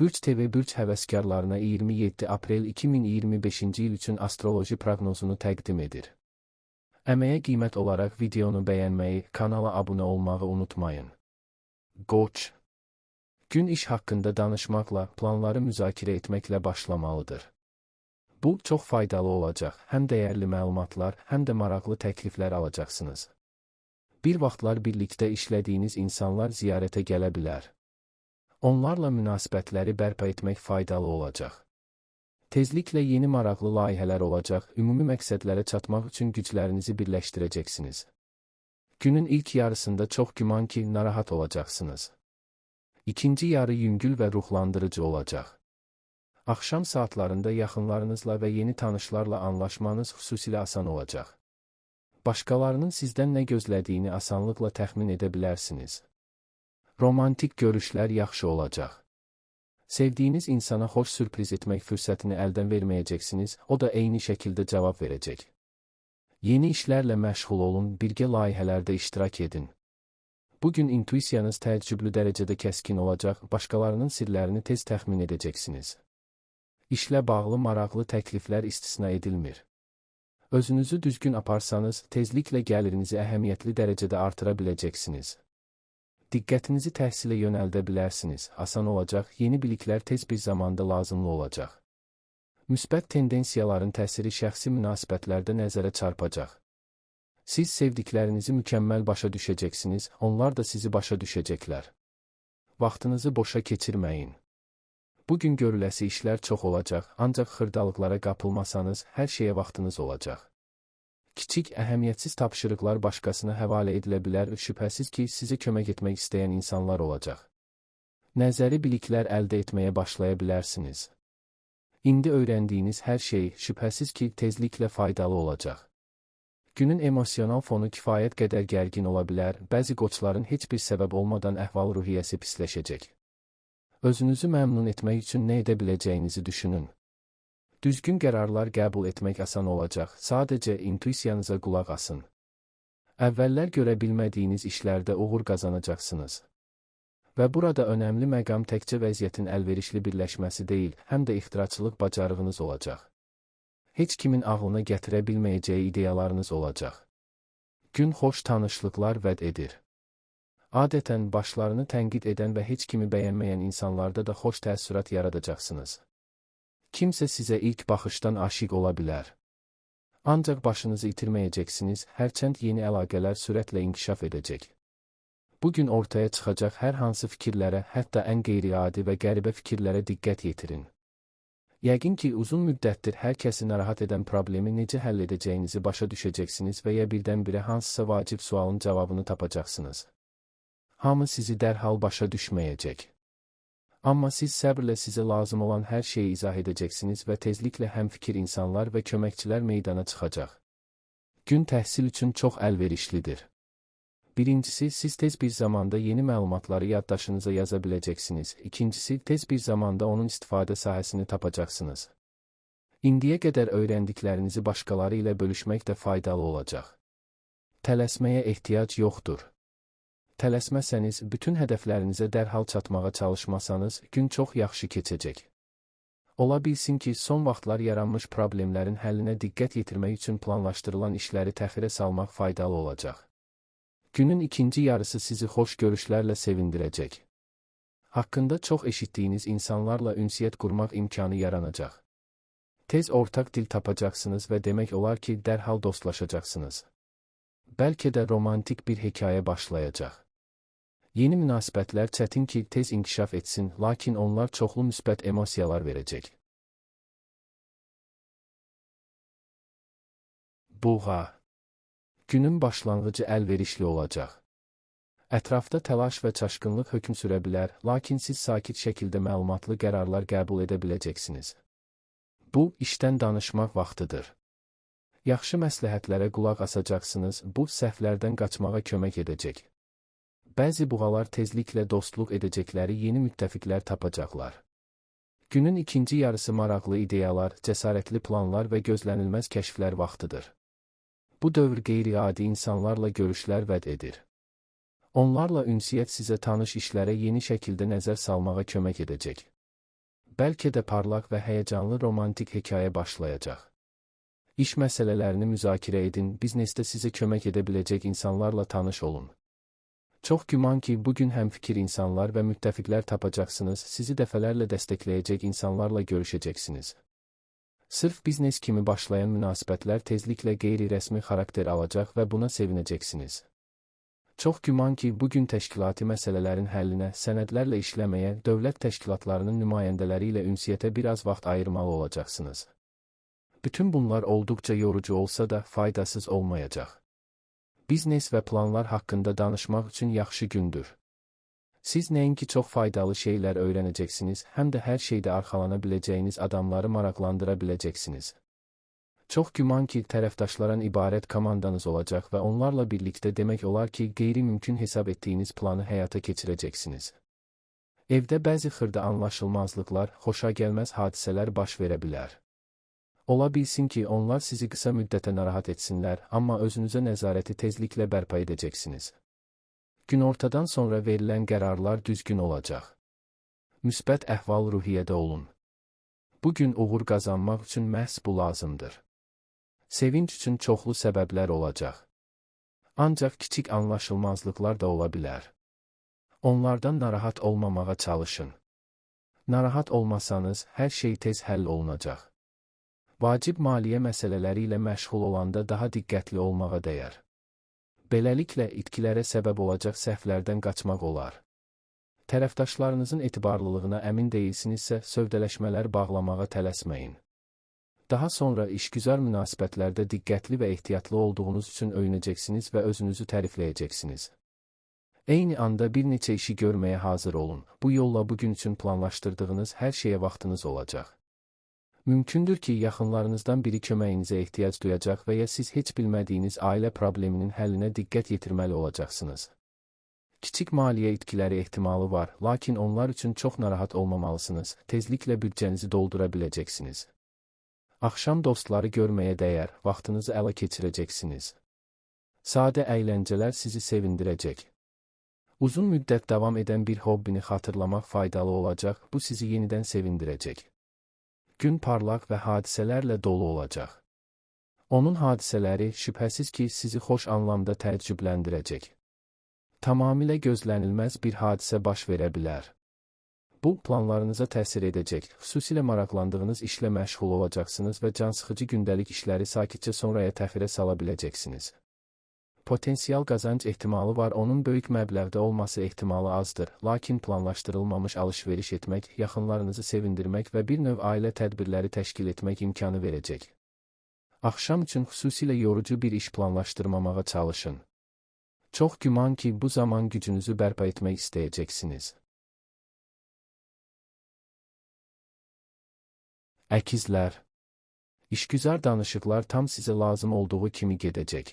Bürç TV Bürç həvəskarlarına 27 aprel 2025-ci il üçün astroloji proqnozunu təqdim edir. Əməyə qiymət olaraq videonu bəyənməyi, kanala abunə olmağı unutmayın. Qoç gün iş haqqında danışmaqla, planları müzakirə etməklə başlamalıdır. Bu, çox faydalı olacaq, həm dəyərli məlumatlar, həm də maraqlı təkliflər alacaqsınız. Bir vaxtlar birlikdə işlədiyiniz insanlar ziyarətə gələ bilər. Onlarla münasibətləri bərpa etmək faydalı olacaq. Tezliklə yeni maraqlı layihələr olacaq, ümumi məqsədlərə çatmaq üçün güclərinizi birləşdirəcəksiniz. Günün ilk yarısında çox güman ki, narahat olacaqsınız. İkinci yarı yüngül və ruhlandırıcı olacaq. Axşam saatlarında yaxınlarınızla və yeni tanışlarla anlaşmanız xüsusilə asan olacaq. Başqalarının sizdən nə gözlədiyini asanlıqla təxmin edə bilərsiniz. Romantik görüşlər yaxşı olacaq. Sevdiyiniz insana xoş sürpriz etmək fürsətini əldən verməyəcəksiniz, o da eyni şəkildə cavab verəcək. Yeni işlərlə məşğul olun, birgə layihələrdə iştirak edin. Bugün intuisiyanız təəccüblü dərəcədə kəskin olacaq, başqalarının sirlərini tez təxmin edəcəksiniz. İşlə bağlı maraqlı təkliflər istisna edilmir. Özünüzü düzgün aparsanız, tezliklə gəlirinizi əhəmiyyətli dərəcədə artıra biləcəksiniz. Diqqətinizi təhsilə yönəldə bilərsiniz, asan olacaq, yeni biliklər tez bir zamanda lazımlı olacaq. Müsbət tendensiyaların təsiri şəxsi münasibətlərdə nəzərə çarpacaq. Siz sevdiklərinizi mükəmməl başa düşəcəksiniz, onlar da sizi başa düşəcəklər. Vaxtınızı boşa keçirməyin. Bugün görüləsi işlər çox olacaq, ancaq xırdalıqlara qapılmasanız, hər şeyə vaxtınız olacaq. Kiçik, əhəmiyyətsiz tapşırıqlar başqasına həvalə edilə bilər, şübhəsiz ki, sizə kömək etmək istəyən insanlar olacaq. Nəzəri biliklər əldə etməyə başlaya bilərsiniz. İndi öyrəndiyiniz hər şey, şübhəsiz ki, tezliklə faydalı olacaq. Günün emosional fonu kifayət qədər gərgin ola bilər, bəzi qoçların heç bir səbəb olmadan əhval-ruhiyyəsi pisləşəcək. Özünüzü məmnun etmək üçün nə edə biləcəyinizi düşünün. Düzgün qərarlar qəbul etmək asan olacaq, sadəcə intuisiyanıza qulaq asın. Əvvəllər görə bilmədiyiniz işlərdə uğur qazanacaqsınız. Və burada önəmli məqam təkcə vəziyyətin əlverişli birləşməsi deyil, həm də ixtiraçılıq bacarığınız olacaq. Heç kimin ağlına gətirə bilməyəcəyi ideyalarınız olacaq. Gün xoş tanışlıqlar vəd edir. Adətən başlarını tənqid edən və heç kimi bəyənməyən insanlarda da xoş təəssürat yaradacaqsınız. Kimsə sizə ilk baxışdan aşiq ola bilər. Ancaq başınızı itirməyəcəksiniz, hərçənd yeni əlaqələr sürətlə inkişaf edəcək. Bugün ortaya çıxacaq hər hansı fikirlərə, hətta ən qeyri-adi və qəribə fikirlərə diqqət yetirin. Yəqin ki, uzun müddətdir hər kəsi narahat edən problemi necə həll edəcəyinizi başa düşəcəksiniz və ya birdən-birə hansısa vacib sualın cavabını tapacaqsınız. Hamı sizi dərhal başa düşməyəcək. Amma siz səbrlə sizə lazım olan hər şeyi izah edəcəksiniz və tezliklə həmfikir insanlar və köməkçilər meydana çıxacaq. Gün təhsil üçün çox əlverişlidir. Birincisi, siz tez bir zamanda yeni məlumatları yaddaşınıza yaza biləcəksiniz. İkincisi, tez bir zamanda onun istifadə sahəsini tapacaqsınız. İndiyə qədər öyrəndiklərinizi başqaları ilə bölüşmək də faydalı olacaq. Tələsməyə ehtiyac yoxdur. Tələsməsəniz, bütün hədəflərinizə dərhal çatmağa çalışmasanız, gün çox yaxşı keçəcək. Ola bilsin ki, son vaxtlar yaranmış problemlərin həllinə diqqət yetirmək üçün planlaşdırılan işləri təxirə salmaq faydalı olacaq. Günün ikinci yarısı sizi xoş görüşlərlə sevindirəcək. Haqqında çox eşitdiyiniz insanlarla ünsiyyət qurmaq imkanı yaranacaq. Tez ortaq dil tapacaqsınız və demək olar ki, dərhal dostlaşacaqsınız. Bəlkə də romantik bir hekayə başlayacaq. Yeni münasibətlər çətin ki, tez inkişaf etsin, lakin onlar çoxlu müsbət emosiyalar verəcək. Buğa günün başlanğıcı əlverişli olacaq. Ətrafda təlaş və çaşqınlıq hökm sürə bilər, lakin siz sakit şəkildə məlumatlı qərarlar qəbul edə biləcəksiniz. Bu, işdən danışmaq vaxtıdır. Yaxşı məsləhətlərə qulaq asacaqsınız, bu, səhvlərdən qaçmağa kömək edəcək. Bəzi buğalar tezliklə dostluq edəcəkləri yeni müttəfiqlər tapacaqlar. Günün ikinci yarısı maraqlı ideyalar, cəsarətli planlar və gözlənilməz kəşflər vaxtıdır. Bu dövr qeyri-adi insanlarla görüşlər vəd edir. Onlarla ünsiyyət sizə tanış işlərə yeni şəkildə nəzər salmağa kömək edəcək. Bəlkə də parlaq və həyəcanlı romantik hekayə başlayacaq. İş məsələlərini müzakirə edin, biznesdə sizə kömək edə biləcək insanlarla tanış olun. Çox güman ki, bugün həmfikir insanlar və müttəfiqlər tapacaqsınız, sizi dəfələrlə dəstəkləyəcək insanlarla görüşəcəksiniz. Sırf biznes kimi başlayan münasibətlər tezliklə qeyri-rəsmi xarakter alacaq və buna sevinəcəksiniz. Çox güman ki, bugün təşkilati məsələlərin həllinə, sənədlərlə işləməyə, dövlət təşkilatlarının nümayəndələri ilə ünsiyyətə biraz vaxt ayırmalı olacaqsınız. Bütün bunlar olduqca yorucu olsa da faydasız olmayacaq. Biznes və planlar haqqında danışmaq üçün yaxşı gündür. Siz nəinki çox faydalı şeylər öyrənəcəksiniz, həm də hər şeydə arxalana biləcəyiniz adamları maraqlandıra biləcəksiniz. Çox güman ki, tərəfdaşlardan ibarət komandanız olacaq və onlarla birlikdə demək olar ki, qeyri-mümkün hesab etdiyiniz planı həyata keçirəcəksiniz. Evdə bəzi xırda anlaşılmazlıqlar, xoşagəlməz hadisələr baş verə bilər. Ola bilsin ki, onlar sizi qısa müddətə narahat etsinlər, amma özünüzə nəzarəti tezliklə bərpa edəcəksiniz. Günortadan sonra verilən qərarlar düzgün olacaq. Müsbət əhval-ruhiyyədə olun. Bugün uğur qazanmaq üçün məhz bu lazımdır. Sevinç üçün çoxlu səbəblər olacaq. Ancaq kiçik anlaşılmazlıqlar da ola bilər. Onlardan narahat olmamağa çalışın. Narahat olmasanız, hər şey tez həll olunacaq. Vacib maliyyə məsələləri ilə məşğul olanda daha diqqətli olmağa dəyər. Beləliklə, itkilərə səbəb olacaq səhvlərdən qaçmaq olar. Tərəfdaşlarınızın etibarlılığına əmin deyilsinizsə, sövdələşmələr bağlamağa tələsməyin. Daha sonra işgüzar münasibətlərdə diqqətli və ehtiyatlı olduğunuz üçün öyünəcəksiniz və özünüzü tərifləyəcəksiniz. Eyni anda bir neçə işi görməyə hazır olun. Bu yolla bugün üçün planlaşdırdığınız hər şeyə vaxtınız olacaq. Mümkündür ki, yaxınlarınızdan biri köməyinizə ehtiyac duyacaq və ya siz heç bilmədiyiniz ailə probleminin həllinə diqqət yetirməli olacaqsınız. Kiçik maliyyə itkiləri ehtimalı var, lakin onlar üçün çox narahat olmamalısınız, tezliklə büdcənizi doldura biləcəksiniz. Axşam dostları görməyə dəyər, vaxtınızı ələ keçirəcəksiniz. Sadə əyləncələr sizi sevindirəcək. Uzun müddət davam edən bir hobbini xatırlamaq faydalı olacaq, bu sizi yenidən sevindirəcək. Gün parlaq və hadisələrlə dolu olacaq. Onun hadisələri şübhəsiz ki, sizi xoş anlamda təəccübləndirəcək. Tamamilə gözlənilməz bir hadisə baş verə bilər. Bu, planlarınıza təsir edəcək, xüsusilə maraqlandığınız işlə məşğul olacaqsınız və cansıxıcı gündəlik işləri sakitcə sonraya təxirə sala biləcəksiniz. Potensial qazanc ehtimalı var, onun böyük məbləğdə olması ehtimalı azdır, lakin planlaşdırılmamış alış-veriş etmək, yaxınlarınızı sevindirmək və bir növ ailə tədbirləri təşkil etmək imkanı verəcək. Axşam üçün xüsusilə yorucu bir iş planlaşdırmamağa çalışın. Çox güman ki, bu zaman gücünüzü bərpa etmək istəyəcəksiniz. Əkizlər. İşgüzar danışıqlar tam sizə lazım olduğu kimi gedəcək.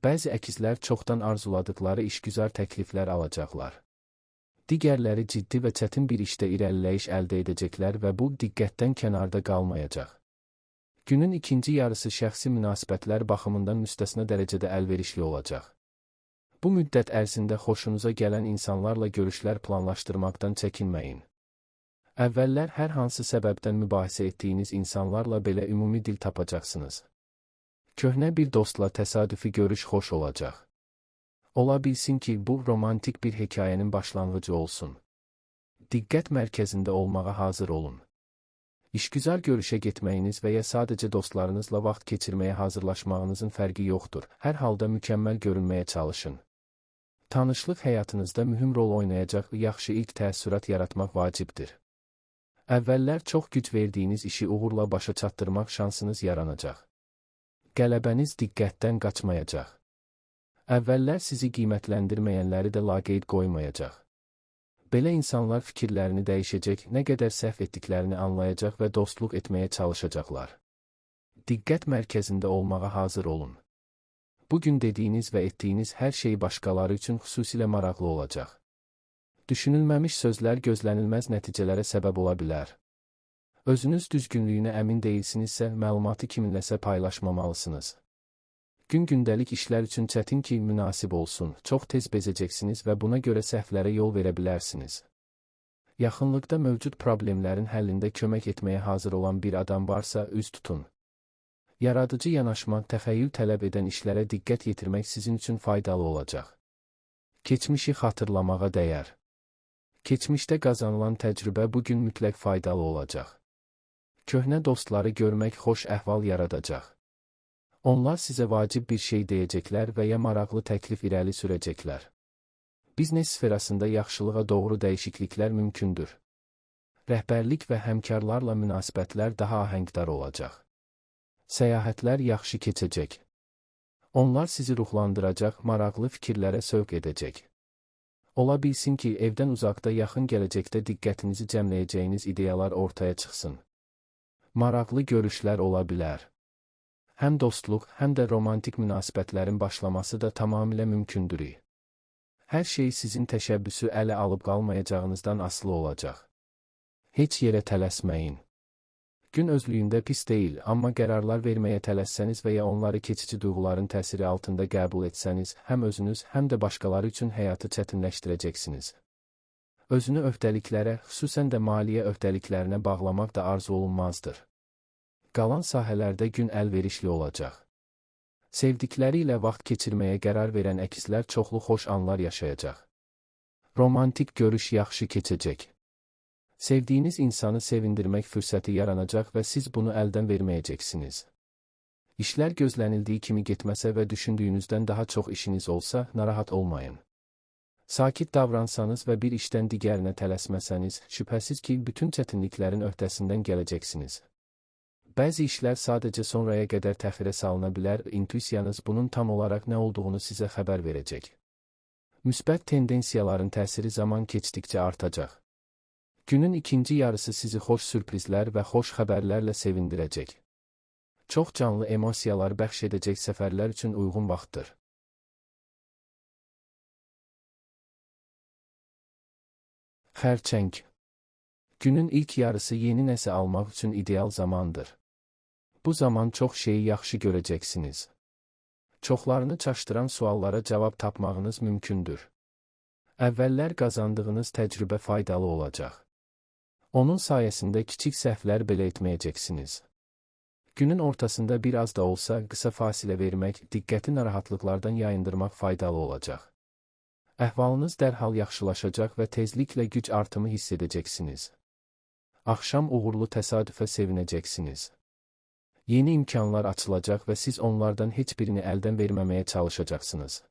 Bəzi əkizlər çoxdan arzuladıkları işgüzar təkliflər alacaqlar. Digərləri ciddi və çətin bir işdə irəliləyiş əldə edəcəklər və bu, diqqətdən kənarda qalmayacaq. Günün ikinci yarısı şəxsi münasibətlər baxımından müstəsna dərəcədə əlverişli olacaq. Bu müddət ərzində xoşunuza gələn insanlarla görüşlər planlaşdırmaqdan çəkinməyin. Əvvəllər hər hansı səbəbdən mübahisə etdiyiniz insanlarla belə ümumi dil tapacaqsınız. Köhnə bir dostla təsadüfi görüş xoş olacaq. Ola bilsin ki, bu romantik bir hekayənin başlanğıcı olsun. Diqqət mərkəzində olmağa hazır olun. İşgüzar görüşə getməyiniz və ya sadəcə dostlarınızla vaxt keçirməyə hazırlaşmağınızın fərqi yoxdur. Hər halda mükəmməl görünməyə çalışın. Tanışlıq həyatınızda mühüm rol oynayacaq yaxşı ilk təəssürat yaratmaq vacibdir. Əvvəllər çox güc verdiyiniz işi uğurla başa çatdırmaq şansınız yaranacaq. Qələbəniz diqqətdən qaçmayacaq. Əvvəllər sizi qiymətləndirməyənləri də laqeyd qoymayacaq. Belə insanlar fikirlərini dəyişəcək, nə qədər səhv etdiklərini anlayacaq və dostluq etməyə çalışacaqlar. Diqqət mərkəzində olmağa hazır olun. Bugün dediyiniz və etdiyiniz hər şey başqaları üçün xüsusilə maraqlı olacaq. Düşünülməmiş sözlər gözlənilməz nəticələrə səbəb ola bilər. Özünüz düzgünlüyünə əmin deyilsinizsə, məlumatı kiminləsə paylaşmamalısınız. Gündəlik işlər üçün çətin ki, münasib olsun, çox tez bezəcəksiniz və buna görə səhvlərə yol verə bilərsiniz. Yaxınlıqda mövcud problemlərin həllində kömək etməyə hazır olan bir adam varsa, üz tutun. Yaradıcı yanaşma, təxəyyül tələb edən işlərə diqqət yetirmək sizin üçün faydalı olacaq. Keçmişi xatırlamağa dəyər. Keçmişdə qazanılan təcrübə bugün mütləq faydalı olacaq. Köhnə dostları görmək xoş əhval yaradacaq. Onlar sizə vacib bir şey deyəcəklər və ya maraqlı təklif irəli sürəcəklər. Biznes sferasında yaxşılığa doğru dəyişikliklər mümkündür. Rəhbərlik və həmkarlarla münasibətlər daha ahəngdar olacaq. Səyahətlər yaxşı keçəcək. Onlar sizi ruhlandıracaq, maraqlı fikirlərə sövq edəcək. Ola bilsin ki, evdən uzaqda yaxın gələcəkdə diqqətinizi cəmləyəcəyiniz ideyalar ortaya çıxsın. Maraqlı görüşlər ola bilər. Həm dostluq, həm də romantik münasibətlərin başlaması da tamamilə mümkündür. Hər şey sizin təşəbbüsü ələ alıb qalmayacağınızdan asılı olacaq. Heç yerə tələsməyin. Gün özlüyündə pis deyil, amma qərarlar verməyə tələssəniz və ya onları keçici duyğuların təsiri altında qəbul etsəniz, həm özünüz, həm də başqaları üçün həyatı çətinləşdirəcəksiniz. Özünü öhdəliklərə, xüsusən də maliyyə öhdəliklərinə bağlamaq da arzu olunmazdır. Qalan sahələrdə gün əlverişli olacaq. Sevdikləri ilə vaxt keçirməyə qərar verən əkizlər çoxlu xoş anlar yaşayacaq. Romantik görüş yaxşı keçəcək. Sevdiyiniz insanı sevindirmək fürsəti yaranacaq və siz bunu əldən verməyəcəksiniz. İşlər gözlənildiyi kimi getməsə və düşündüyünüzdən daha çox işiniz olsa, narahat olmayın. Sakit davransanız və bir işdən digərinə tələsməsəniz, şübhəsiz ki, bütün çətinliklərin öhdəsindən gələcəksiniz. Bəzi işlər sadəcə sonraya qədər təxirə salına bilər, intuisiyanız bunun tam olaraq nə olduğunu sizə xəbər verəcək. Müsbət tendensiyaların təsiri zaman keçdikcə artacaq. Günün ikinci yarısı sizi xoş sürprizlər və xoş xəbərlərlə sevindirəcək. Çox canlı emosiyalar bəxş edəcək səfərlər üçün uyğun vaxtdır. Xərçəng. Günün ilk yarısı yeni nəsə almaq üçün ideal zamandır. Bu zaman çox şeyi yaxşı görəcəksiniz. Çoxlarını çaşdıran suallara cavab tapmağınız mümkündür. Əvvəllər qazandığınız təcrübə faydalı olacaq. Onun sayəsində kiçik səhvlər belə etməyəcəksiniz. Günün ortasında bir az da olsa qısa fasilə vermək, diqqəti narahatlıqlardan yayındırmaq faydalı olacaq. Əhvalınız dərhal yaxşılaşacaq və tezliklə güc artımı hiss edəcəksiniz. Axşam uğurlu təsadüfə sevinəcəksiniz. Yeni imkanlar açılacaq və siz onlardan heç birini əldən verməməyə çalışacaqsınız.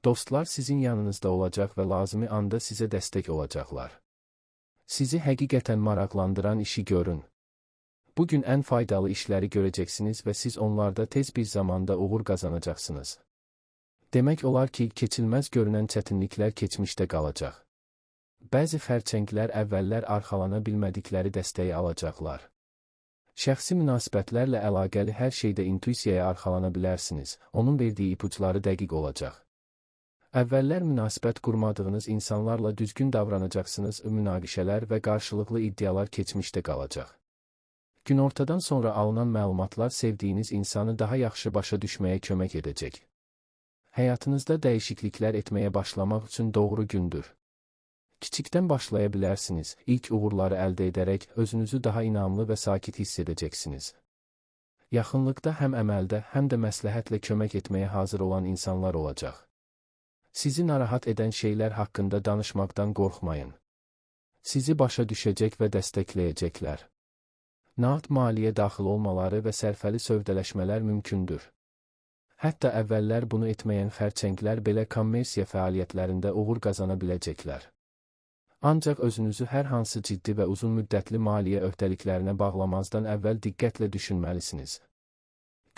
Dostlar sizin yanınızda olacaq və lazımi anda sizə dəstək olacaqlar. Sizi həqiqətən maraqlandıran işi görün. Bugün ən faydalı işləri görəcəksiniz və siz onlarda tez bir zamanda uğur qazanacaqsınız. Demək olar ki, keçilməz görünən çətinliklər keçmişdə qalacaq. Bəzi xərçənglər əvvəllər arxalana bilmədikləri dəstəyi alacaqlar. Şəxsi münasibətlərlə əlaqəli hər şeydə intuisiyaya arxalana bilərsiniz, onun verdiyi ipuçları dəqiq olacaq. Əvvəllər münasibət qurmadığınız insanlarla düzgün davranacaqsınız, münaqişələr və qarşılıqlı iddialar keçmişdə qalacaq. Günortadan sonra alınan məlumatlar sevdiyiniz insanı daha yaxşı başa düşməyə kömək edəcək. Həyatınızda dəyişikliklər etməyə başlamaq üçün doğru gündür. Kiçikdən başlaya bilərsiniz, ilk uğurları əldə edərək özünüzü daha inamlı və sakit hiss edəcəksiniz. Yaxınlıqda həm əməldə, həm də məsləhətlə kömək etməyə hazır olan insanlar olacaq. Sizi narahat edən şeylər haqqında danışmaqdan qorxmayın. Sizi başa düşəcək və dəstəkləyəcəklər. Nağd maliyyə daxil olmaları və sərfəli sövdələşmələr mümkündür. Hətta əvvəllər bunu etməyən xərçənglər belə kommersiya fəaliyyətlərində uğur qazana biləcəklər. Ancaq özünüzü hər hansı ciddi və uzun müddətli maliyyə öhdəliklərinə bağlamazdan əvvəl diqqətlə düşünməlisiniz.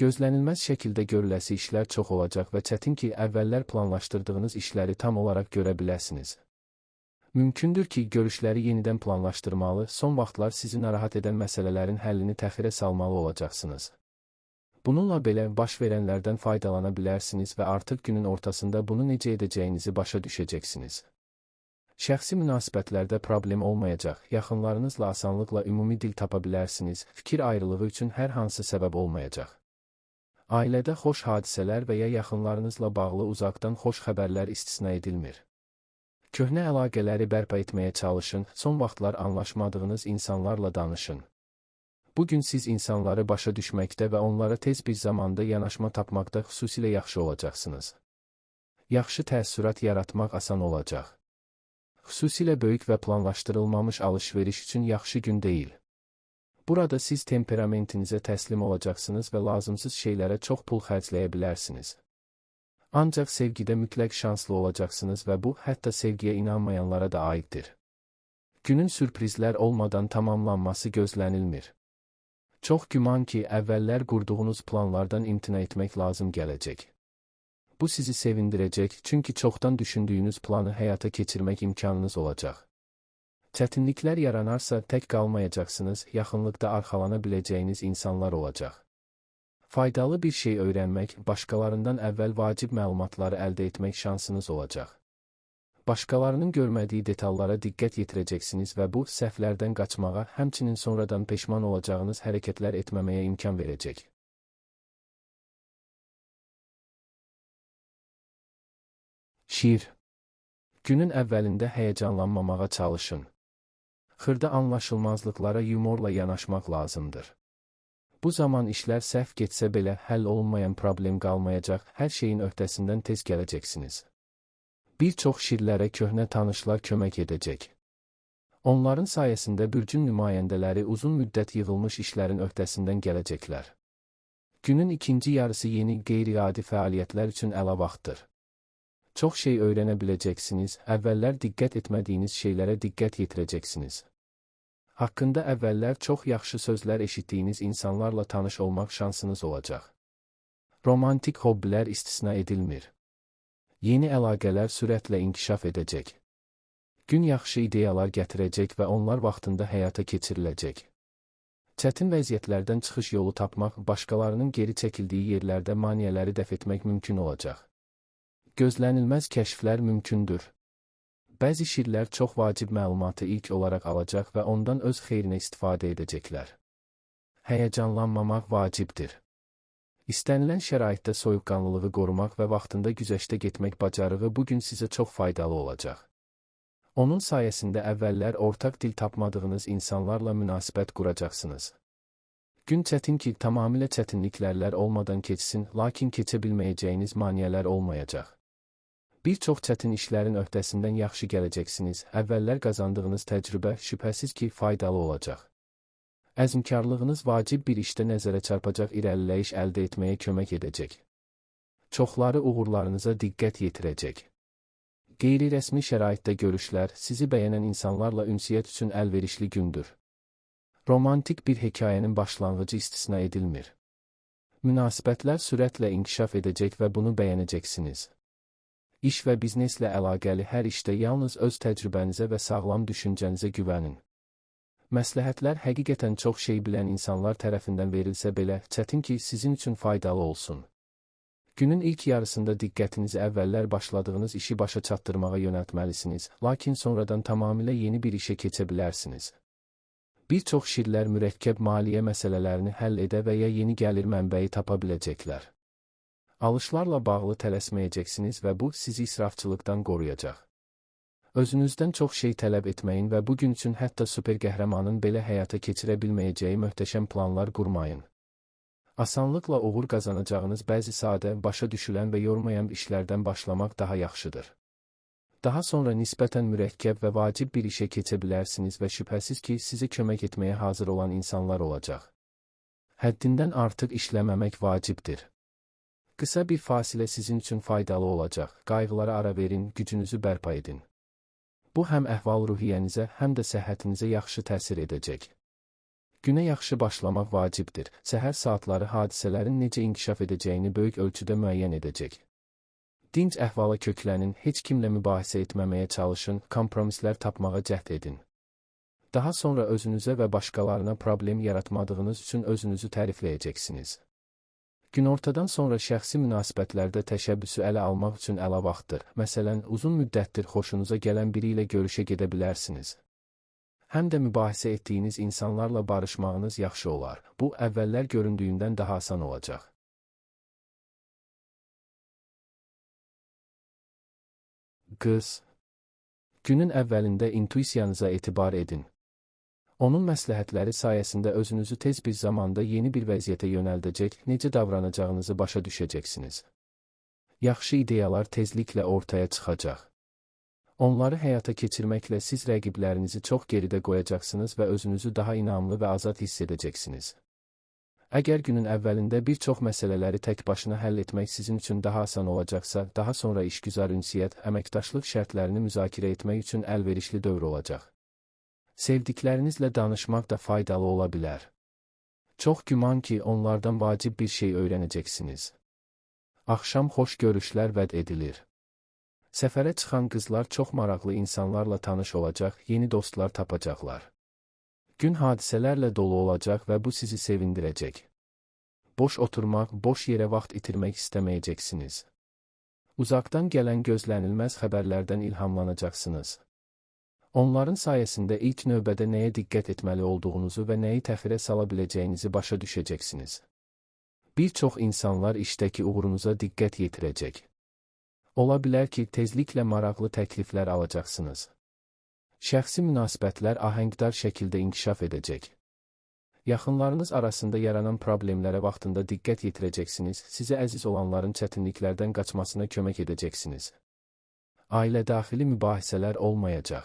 Gözlənilməz şəkildə görüləsi işlər çox olacaq və çətin ki, əvvəllər planlaşdırdığınız işləri tam olaraq görə biləsiniz. Mümkündür ki, görüşləri yenidən planlaşdırmalı, son vaxtlar sizi narahat edən məsələlərin həllini təxirə salmalı olacaqsınız. Bununla belə baş verənlərdən faydalana bilərsiniz və artıq günün ortasında bunu necə edəcəyinizi başa düşəcəksiniz. Şəxsi münasibətlərdə problem olmayacaq, yaxınlarınızla asanlıqla ümumi dil tapa bilərsiniz, fikir ayrılığı üçün hər hansı səbəb olmayacaq. Ailədə xoş hadisələr və ya yaxınlarınızla bağlı uzaqdan xoş xəbərlər istisna edilmir. Köhnə əlaqələri bərpa etməyə çalışın, son vaxtlar anlaşmadığınız insanlarla danışın. Bugün siz insanları başa düşməkdə və onlara tez bir zamanda yanaşma tapmaqda xüsusilə yaxşı olacaqsınız. Yaxşı təəssürat yaratmaq asan olacaq. Xüsusilə böyük və planlaşdırılmamış alış-veriş üçün yaxşı gün deyil. Burada siz temperamentinizə təslim olacaqsınız və lazımsız şeylərə çox pul xərcləyə bilərsiniz. Ancaq sevgidə mütləq şanslı olacaqsınız və bu, hətta sevgiyə inanmayanlara da aiddir. Günün sürprizlər olmadan tamamlanması gözlənilmir. Çox güman ki, əvvəllər qurduğunuz planlardan imtina etmək lazım gələcək. Bu sizi sevindirəcək, çünki çoxdan düşündüyünüz planı həyata keçirmək imkanınız olacaq. Çətinliklər yaranarsa tək qalmayacaqsınız, yaxınlıqda arxalana biləcəyiniz insanlar olacaq. Faydalı bir şey öyrənmək, başqalarından əvvəl vacib məlumatları əldə etmək şansınız olacaq. Başqalarının görmədiyi detallara diqqət yetirəcəksiniz və bu, səhvlərdən qaçmağa, həmçinin sonradan peşman olacağınız hərəkətlər etməməyə imkan verəcək. Şiir. Günün əvvəlində həyəcanlanmamağa çalışın. Xırda anlaşılmazlıqlara yumorla yanaşmaq lazımdır. Bu zaman işlər səhv getsə belə həll olunmayan problem qalmayacaq, hər şeyin öhdəsindən tez gələcəksiniz. Bir çox şirlərə köhnə tanışlar kömək edəcək. Onların sayəsində bürcün nümayəndələri uzun müddət yığılmış işlərin öhdəsindən gələcəklər. Günün ikinci yarısı yeni qeyri-adi fəaliyyətlər üçün əla vaxtdır. Çox şey öyrənə biləcəksiniz, əvvəllər diqqət etmədiyiniz şeylərə diqqət yetirəcəksiniz. Haqqında əvvəllər çox yaxşı sözlər eşitdiyiniz insanlarla tanış olmaq şansınız olacaq. Romantik hobbilər istisna edilmir. Yeni əlaqələr sürətlə inkişaf edəcək. Gün yaxşı ideyalar gətirəcək və onlar vaxtında həyata keçiriləcək. Çətin vəziyyətlərdən çıxış yolu tapmaq, başqalarının geri çəkildiyi yerlərdə maneələri dəf etmək mümkün olacaq. Gözlənilməz kəşflər mümkündür. Bəzi şirlər çox vacib məlumatı ilk olaraq alacaq və ondan öz xeyrinə istifadə edəcəklər. Həyəcanlanmamaq vacibdir. İstənilən şəraitdə soyuqqanlılığı qorumaq və vaxtında güzəştə getmək bacarığı bugün sizə çox faydalı olacaq. Onun sayəsində əvvəllər ortaq dil tapmadığınız insanlarla münasibət quracaqsınız. Gün çətin ki, tamamilə çətinliklər olmadan keçsin, lakin keçə bilməyəcəyiniz maneələr olmayacaq. Bir çox çətin işlərin öhdəsindən yaxşı gələcəksiniz, əvvəllər qazandığınız təcrübə şübhəsiz ki, faydalı olacaq. Əzmkarlığınız vacib bir işdə nəzərə çarpacaq irəliləyiş əldə etməyə kömək edəcək. Çoxları uğurlarınıza diqqət yetirəcək. Qeyri-rəsmi şəraitdə görüşlər, sizi bəyənən insanlarla ünsiyyət üçün əlverişli gündür. Romantik bir hekayənin başlanğıcı istisna edilmir. Münasibətlər sürətlə inkişaf edəcək və bunu bəyənəcəksiniz. İş və bizneslə əlaqəli hər işdə yalnız öz təcrübənizə və sağlam düşüncənizə güvənin. Məsləhətlər həqiqətən çox şey bilən insanlar tərəfindən verilsə belə, çətin ki, sizin üçün faydalı olsun. Günün ilk yarısında diqqətinizi əvvəllər başladığınız işi başa çatdırmağa yönəltməlisiniz, lakin sonradan tamamilə yeni bir işə keçə bilərsiniz. Bir çox şirlər mürəkkəb maliyyə məsələlərini həll edə və ya yeni gəlir mənbəyi tapa biləcəklər. Alışlarla bağlı tələsməyəcəksiniz və bu sizi israfçılıqdan qoruyacaq. Özünüzdən çox şey tələb etməyin və bugün üçün hətta super qəhrəmanın belə həyata keçirə bilməyəcəyi möhtəşəm planlar qurmayın. Asanlıqla uğur qazanacağınız bəzi sadə, başa düşülən və yormayan işlərdən başlamaq daha yaxşıdır. Daha sonra nisbətən mürəkkəb və vacib bir işə keçə bilərsiniz və şübhəsiz ki, sizə kömək etməyə hazır olan insanlar olacaq. Həddindən artıq işləməmək vacibdir. Qısa bir fasilə sizin üçün faydalı olacaq, qayğılara ara verin, gücünüzü bərpa edin. Bu həm əhval-ruhiyyənizə, həm də səhhətinizə yaxşı təsir edəcək. Günə yaxşı başlamaq vacibdir. Səhər saatları hadisələrin necə inkişaf edəcəyini böyük ölçüdə müəyyən edəcək. Dinc əhvala köklənin, heç kimlə mübahisə etməməyə çalışın, kompromislər tapmağa cəhd edin. Daha sonra özünüzə və başqalarına problem yaratmadığınız üçün özünüzü tərifləyəcəksiniz. Günortadan sonra şəxsi münasibətlərdə təşəbbüsü ələ almaq üçün əla vaxtdır. Məsələn, uzun müddətdir xoşunuza gələn biri ilə görüşə gedə bilərsiniz. Həm də mübahisə etdiyiniz insanlarla barışmağınız yaxşı olar. Bu, əvvəllər göründüyündən daha asan olacaq. Qız. Günün əvvəlində intuisiyanıza etibar edin. Onun məsləhətləri sayəsində özünüzü tez bir zamanda yeni bir vəziyyətə yönəldəcək, necə davranacağınızı başa düşəcəksiniz. Yaxşı ideyalar tezliklə ortaya çıxacaq. Onları həyata keçirməklə siz rəqiblərinizi çox geridə qoyacaqsınız və özünüzü daha inamlı və azad hiss edəcəksiniz. Əgər günün əvvəlində bir çox məsələləri tək başına həll etmək sizin üçün daha asan olacaqsa, daha sonra işgüzar ünsiyyət, əməkdaşlıq şərtlərini müzakirə etmək üçün əlverişli dövr olacaq. Sevdiklərinizlə danışmaq da faydalı ola bilər. Çox güman ki, onlardan vacib bir şey öyrənəcəksiniz. Axşam xoş görüşlər vəd edilir. Səfərə çıxan qızlar çox maraqlı insanlarla tanış olacaq, yeni dostlar tapacaqlar. Gün hadisələrlə dolu olacaq və bu sizi sevindirəcək. Boş oturmaq, boş yerə vaxt itirmək istəməyəcəksiniz. Uzaqdan gələn gözlənilməz xəbərlərdən ilhamlanacaqsınız. Onların sayəsində ilk növbədə nəyə diqqət etməli olduğunuzu və nəyi təxirə sala biləcəyinizi başa düşəcəksiniz. Bir çox insanlar işdəki uğurunuza diqqət yetirəcək. Ola bilər ki, tezliklə maraqlı təkliflər alacaqsınız. Şəxsi münasibətlər ahəngdar şəkildə inkişaf edəcək. Yaxınlarınız arasında yaranan problemlərə vaxtında diqqət yetirəcəksiniz, sizə əziz olanların çətinliklərdən qaçmasına kömək edəcəksiniz. Ailə daxili mübahisələr olmayacaq.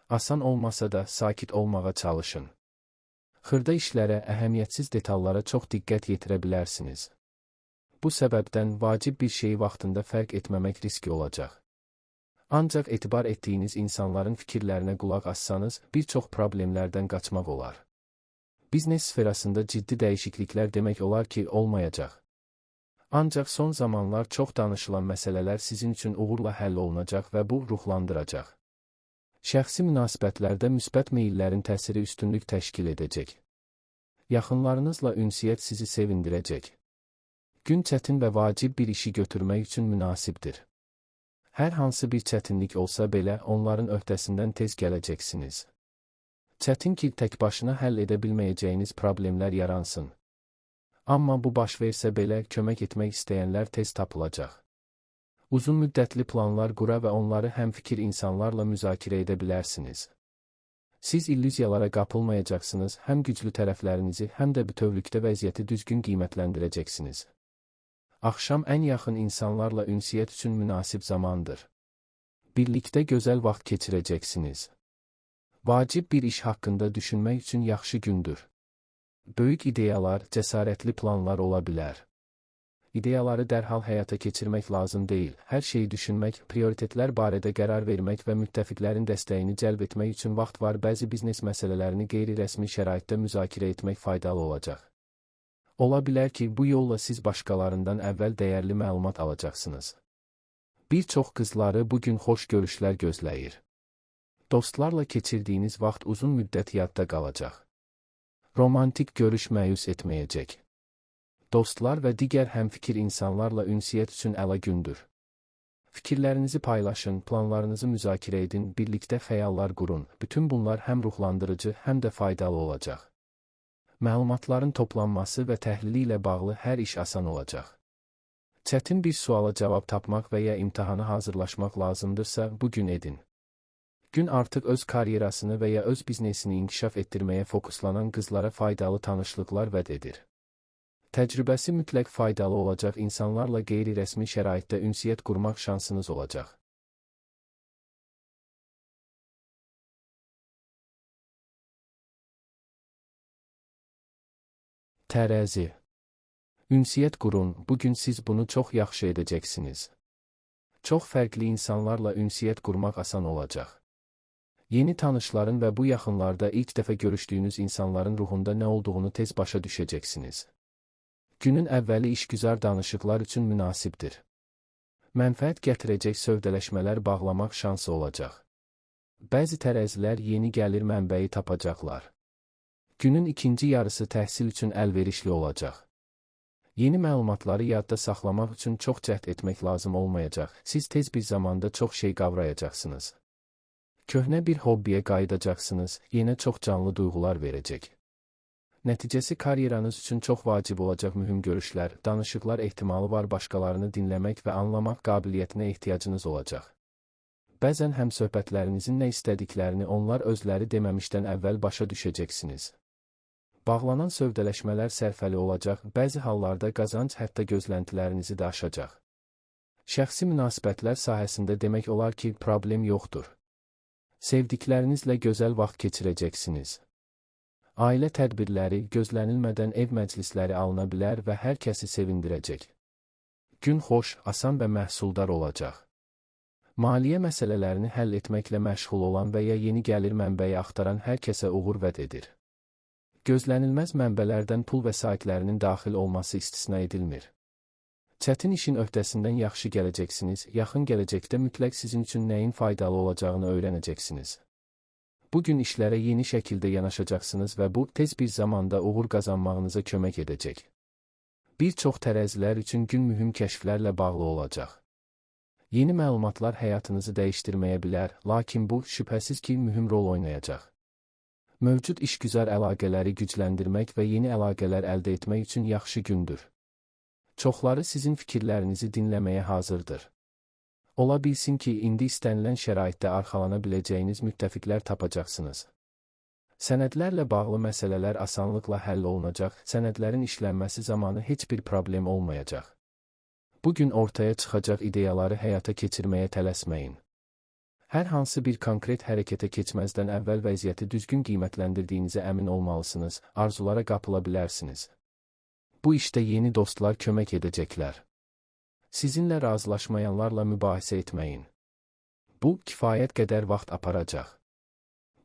Asan olmasa da sakit olmağa çalışın. Xırda işlərə, əhəmiyyətsiz detallara çox diqqət yetirə bilərsiniz. Bu səbəbdən vacib bir şeyi vaxtında fərq etməmək riski olacaq. Ancaq etibar etdiyiniz insanların fikirlərinə qulaq assanız, bir çox problemlərdən qaçmaq olar. Biznes sferasında ciddi dəyişikliklər demək olar ki, olmayacaq. Ancaq son zamanlar çox danışılan məsələlər sizin üçün uğurla həll olunacaq və bu ruhlandıracaq. Şəxsi münasibətlərdə müsbət meyillərin təsiri üstünlük təşkil edəcək. Yaxınlarınızla ünsiyyət sizi sevindirəcək. Gün çətin və vacib bir işi götürmək üçün münasibdir. Hər hansı bir çətinlik olsa belə, onların öhdəsindən tez gələcəksiniz. Çətin ki, tək başına həll edə bilməyəcəyiniz problemlər yaransın. Amma bu baş versə belə, kömək etmək istəyənlər tez tapılacaq. Uzun müddətli planlar qura və onları həmfikir insanlarla müzakirə edə bilərsiniz. Siz illüziyalara qapılmayacaqsınız, həm güclü tərəflərinizi, həm də bütövlükdə vəziyyəti düzgün qiymətləndirəcəksiniz. Axşam ən yaxın insanlarla ünsiyyət üçün münasib zamandır. Birlikdə gözəl vaxt keçirəcəksiniz. Vacib bir iş haqqında düşünmək üçün yaxşı gündür. Böyük ideyalar, cəsarətli planlar ola bilər. İdeyaları dərhal həyata keçirmək lazım deyil. Hər şeyi düşünmək, prioritetlər barədə qərar vermək və müttəfiqlərin dəstəyini cəlb etmək üçün vaxt var. Bəzi biznes məsələlərini qeyri-rəsmi şəraitdə müzakirə etmək faydalı olacaq. Ola bilər ki, bu yolla siz başqalarından əvvəl dəyərli məlumat alacaqsınız. Bir çox qızları bugün xoş görüşlər gözləyir. Dostlarla keçirdiyiniz vaxt uzun müddət yadda qalacaq. Romantik görüş məyus etməyəcək. Dostlar və digər həmfikir insanlarla ünsiyyət üçün əla gündür. Fikirlərinizi paylaşın, planlarınızı müzakirə edin, birlikdə xəyallar qurun. Bütün bunlar həm ruhlandırıcı, həm də faydalı olacaq. Məlumatların toplanması və təhlili ilə bağlı hər iş asan olacaq. Çətin bir suala cavab tapmaq və ya imtahana hazırlaşmaq lazımdırsa, bugün edin. Gün artıq öz karyerasını və ya öz biznesini inkişaf etdirməyə fokuslanan qızlara faydalı tanışlıqlar vəd edir. Təcrübəsi mütləq faydalı olacaq insanlarla qeyri-rəsmi şəraitdə ünsiyyət qurmaq şansınız olacaq. Tərəzi. Ünsiyyət qurun, bugün siz bunu çox yaxşı edəcəksiniz. Çox fərqli insanlarla ünsiyyət qurmaq asan olacaq. Yeni tanışların və bu yaxınlarda ilk dəfə görüşdüyünüz insanların ruhunda nə olduğunu tez başa düşəcəksiniz. Günün əvvəli işgüzar danışıqlar üçün münasibdir. Mənfəət gətirəcək sövdələşmələr bağlamaq şansı olacaq. Bəzi tərəzilər yeni gəlir mənbəyi tapacaqlar. Günün ikinci yarısı təhsil üçün əlverişli olacaq. Yeni məlumatları yadda saxlamaq üçün çox cəhd etmək lazım olmayacaq. Siz tez bir zamanda çox şey qavrayacaqsınız. Köhnə bir hobbiyə qayıdacaqsınız, yenə çox canlı duyğular verəcək. Nəticəsi karyeranız üçün çox vacib olacaq mühüm görüşlər, danışıqlar ehtimalı var, başqalarını dinləmək və anlamaq qabiliyyətinə ehtiyacınız olacaq. Bəzən həmsöhbətlərinizin nə istədiklərini onlar özləri deməmişdən əvvəl başa düşəcəksiniz. Bağlanan sövdələşmələr sərfəli olacaq, bəzi hallarda qazanc hətta gözləntilərinizi də aşacaq. Şəxsi münasibətlər sahəsində demək olar ki, problem yoxdur. Sevdiklərinizlə gözəl vaxt keçirəcəksiniz. Ailə tədbirləri, gözlənilmədən ev məclisləri alına bilər və hər kəsi sevindirəcək. Gün xoş, asan və məhsuldar olacaq. Maliyyə məsələlərini həll etməklə məşğul olan və ya yeni gəlir mənbəyi axtaran hər kəsə uğur vəd edir. Gözlənilməz mənbələrdən pul vəsaitlərinin daxil olması istisna edilmir. Çətin işin öhdəsindən yaxşı gələcəksiniz, yaxın gələcəkdə mütləq sizin üçün nəyin faydalı olacağını öyrənəcəksiniz. Bugün işlərə yeni şəkildə yanaşacaqsınız və bu, tez bir zamanda uğur qazanmağınıza kömək edəcək. Bir çox tərəzilər üçün gün mühüm kəşflərlə bağlı olacaq. Yeni məlumatlar həyatınızı dəyişdirməyə bilər, lakin bu, şübhəsiz ki, mühüm rol oynayacaq. Mövcud işgüzar əlaqələri gücləndirmək və yeni əlaqələr əldə etmək üçün yaxşı gündür. Çoxları sizin fikirlərinizi dinləməyə hazırdır. Ola bilsin ki, indi istənilən şəraitdə arxalana biləcəyiniz müttəfiqlər tapacaqsınız. Sənədlərlə bağlı məsələlər asanlıqla həll olunacaq, sənədlərin işlənməsi zamanı heç bir problem olmayacaq. Bugün ortaya çıxacaq ideyaları həyata keçirməyə tələsməyin. Hər hansı bir konkret hərəkətə keçməzdən əvvəl vəziyyəti düzgün qiymətləndirdiyinizə əmin olmalısınız, arzulara qapıla bilərsiniz. Bu işdə yeni dostlar kömək edəcəklər. Sizinlə razılaşmayanlarla mübahisə etməyin. Bu, kifayət qədər vaxt aparacaq.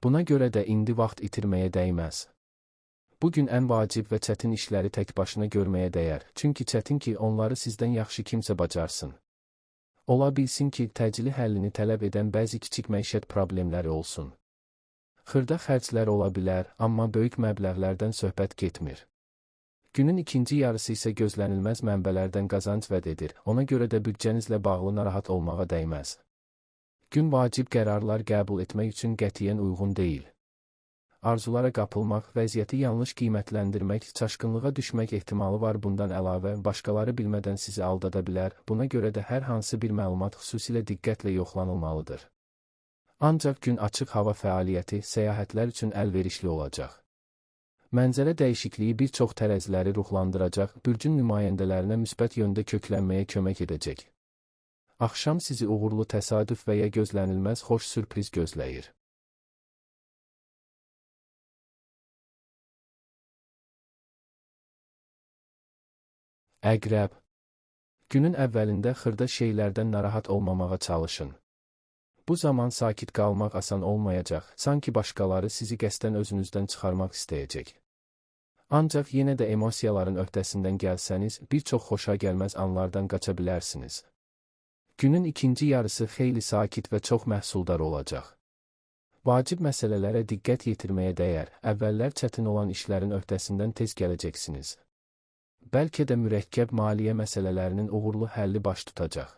Buna görə də indi vaxt itirməyə dəyməz. Bugün ən vacib və çətin işləri tək başına görməyə dəyər, çünki çətin ki, onları sizdən yaxşı kimsə bacarsın. Ola bilsin ki, təcili həllini tələb edən bəzi kiçik məişət problemləri olsun. Xırda xərclər ola bilər, amma böyük məbləğlərdən söhbət getmir. Günün ikinci yarısı isə gözlənilməz mənbələrdən qazanc vəd edir, ona görə də büdcənizlə bağlı narahat olmağa dəyməz. Gün vacib qərarlar qəbul etmək üçün qətiyyən uyğun deyil. Arzulara qapılmaq, vəziyyəti yanlış qiymətləndirmək, çaşqınlığa düşmək ehtimalı var. Bundan əlavə, başqaları bilmədən sizi aldada bilər, buna görə də hər hansı bir məlumat xüsusilə diqqətlə yoxlanılmalıdır. Ancaq gün açıq hava fəaliyyəti, səyahətlər üçün əlverişli olacaq. Mənzərə dəyişikliyi bir çox tərəziləri ruhlandıracaq, bürcün nümayəndələrinə müsbət yöndə köklənməyə kömək edəcək. Axşam sizi uğurlu təsadüf və ya gözlənilməz xoş sürpriz gözləyir. Əqrəb. Günün əvvəlində xırda şeylərdən narahat olmamağa çalışın. Bu zaman sakit qalmaq asan olmayacaq, sanki başqaları sizi qəsdən özünüzdən çıxarmaq istəyəcək. Ancaq yenə də emosiyaların öhdəsindən gəlsəniz, bir çox xoşagəlməz anlardan qaça bilərsiniz. Günün ikinci yarısı xeyli sakit və çox məhsuldar olacaq. Vacib məsələlərə diqqət yetirməyə dəyər, əvvəllər çətin olan işlərin öhdəsindən tez gələcəksiniz. Bəlkə də mürəkkəb maliyyə məsələlərinin uğurlu həlli baş tutacaq.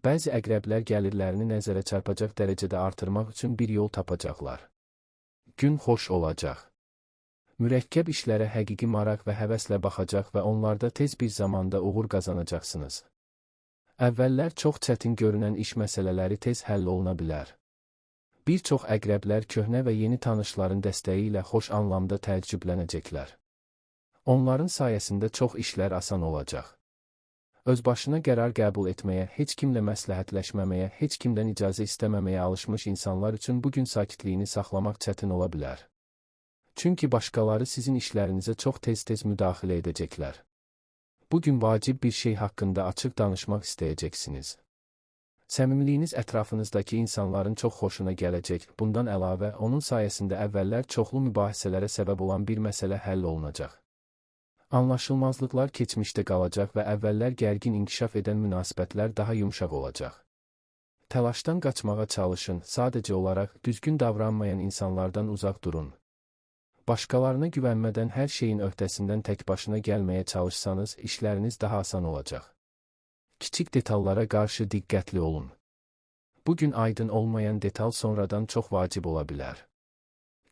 Bəzi əqrəblər gəlirlərini nəzərə çarpacaq dərəcədə artırmaq üçün bir yol tapacaqlar. Gün xoş olacaq. Mürəkkəb işlərə həqiqi maraq və həvəslə baxacaq və onlarda tez bir zamanda uğur qazanacaqsınız. Əvvəllər çox çətin görünən iş məsələləri tez həll oluna bilər. Bir çox əqrəblər köhnə və yeni tanışların dəstəyi ilə xoş anlamda təəccüblənəcəklər. Onların sayəsində çox işlər asan olacaq. Özbaşına qərar qəbul etməyə, heç kimlə məsləhətləşməməyə, heç kimdən icazə istəməməyə alışmış insanlar üçün bugün sakitliyini saxlamaq çətin ola bilər. Çünki başqaları sizin işlərinizə çox tez-tez müdaxilə edəcəklər. Bugün vacib bir şey haqqında açıq danışmaq istəyəcəksiniz. Səmimiliyiniz ətrafınızdakı insanların çox xoşuna gələcək, bundan əlavə, onun sayəsində əvvəllər çoxlu mübahisələrə səbəb olan bir məsələ həll olunacaq. Anlaşılmazlıqlar keçmişdə qalacaq və əvvəllər gərgin inkişaf edən münasibətlər daha yumşaq olacaq. Təlaşdan qaçmağa çalışın, sadəcə olaraq düzgün davranmayan insanlardan uzaq durun. Başqalarına güvənmədən hər şeyin öhdəsindən tək başına gəlməyə çalışsanız, işləriniz daha asan olacaq. Kiçik detallara qarşı diqqətli olun. Bugün aydın olmayan detal sonradan çox vacib ola bilər.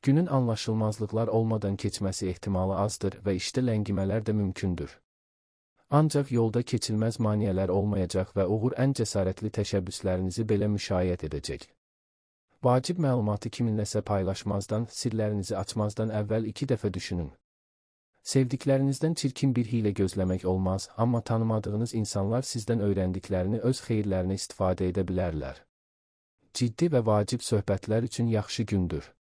Günün anlaşılmazlıqlar olmadan keçməsi ehtimalı azdır və işdə ləngimələr də mümkündür. Ancaq yolda keçilməz maneələr olmayacaq və uğur ən cəsarətli təşəbbüslərinizi belə müşayiət edəcək. Vacib məlumatı kiminləsə paylaşmazdan, sirlərinizi açmazdan əvvəl 2 dəfə düşünün. Sevdiklərinizdən çirkin bir hiylə gözləmək olmaz, amma tanımadığınız insanlar sizdən öyrəndiklərini öz xeyirlərinə istifadə edə bilərlər. Ciddi və vacib söhbətlər üçün yaxşı gündür.